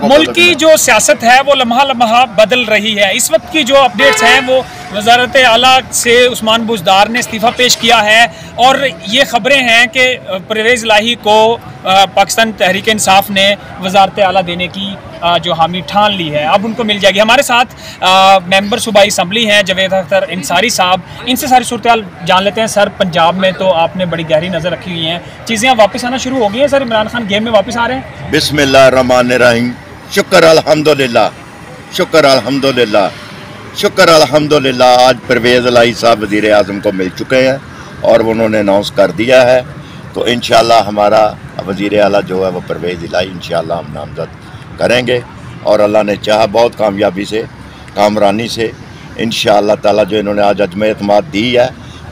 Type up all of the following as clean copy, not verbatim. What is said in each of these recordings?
को मुल्क की जो सियासत है वो लम्हा लम्हा बदल रही है। इस वक्त की जो अपडेट्स हैं वो वज़ारत आला से उस्मान बुज़दार ने इस्तीफ़ा पेश किया है और ये ख़बरें हैं कि परवेज़ इलाही को पाकिस्तान तहरीक इंसाफ ने वज़ारत आला देने की जो हामी ठान ली है, अब उनको मिल जाएगी। हमारे साथ मेंबर सूबाई असम्बली हैं जावेद अख्तर अंसारी साहब, इनसे सारी सूरत जान लेते हैं। सर, पंजाब में तो आपने बड़ी गहरी नज़र रखी हुई हैं, चीज़ें अब वापस आना शुरू हो गई हैं। सर, इमरान खान गेम में वापस आ रहे हैं? बिस्मिल्लाहिर्रहमानिर्रहीम। शुक्र अल्हम्दुलिल्लाह, शुक्र अल्हम्दुलिल्लाह, शुक्र अल्हम्दुलिल्लाह। आज परवेज़ इलाही साहब वज़ीर आज़म को मिल चुके हैं और उन्होंने अनाउंस कर दिया है, तो इंशाअल्लाह हमारा वज़ीर आला जो है वो परवेज़ इलाही इंशाअल्लाह हम नामज़द करेंगे और अल्लाह ने चाहा बहुत कामयाबी से, कामरानी से इंशाअल्लाह ताला जो इन्होंने आज अज़्म एतमाद दी है,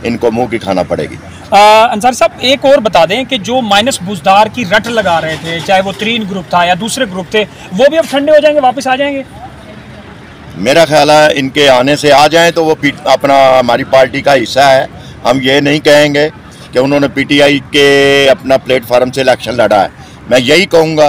इनको मुँह की खाना पड़ेगी। अंसारी साहब, एक और बता दें कि जो माइनस बुज़दार की रट लगा रहे थे, चाहे वो तरीन ग्रुप था या दूसरे ग्रुप थे, वो भी अब ठंडे हो जाएंगे, वापस आ जाएंगे? मेरा ख्याल है इनके आने से आ जाएं तो वो अपना हमारी पार्टी का हिस्सा है। हम ये नहीं कहेंगे कि उन्होंने पीटीआई के अपना प्लेटफार्म से इलेक्शन लड़ा है। मैं यही कहूँगा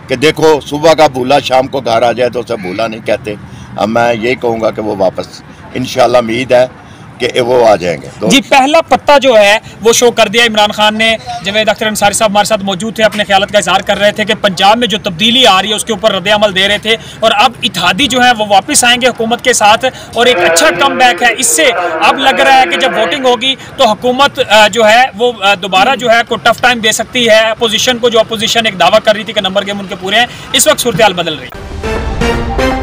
कि देखो, सुबह का भूला शाम को घर आ जाए तो उसे भूला नहीं कहते। अब मैं यही कहूँगा कि वो वापस इंशाल्लाह उम्मीद है कि वो आ जाएंगे। जी, पहला पत्ता जो है वो शो कर दिया इमरान खान ने। जावेद अख्तर अंसारी साहब हमारे साथ मौजूद थे, अपने ख्यालात का इजहार कर रहे थे कि पंजाब में जो तब्दीली आ रही है उसके ऊपर रद्द अमल दे रहे थे और अब इत्तेहादी जो है वो वापस आएंगे हुकूमत के साथ और एक अच्छा कम बैक है। इससे अब लग रहा है कि जब वोटिंग होगी तो हुकूमत जो है वो दोबारा जो है को टफ टाइम दे सकती है अपोजिशन को, जो अपोजिशन एक दावा कर रही थी कि नंबर गेम उनके पूरे हैं। इस वक्त सूरत हाल बदल रही है।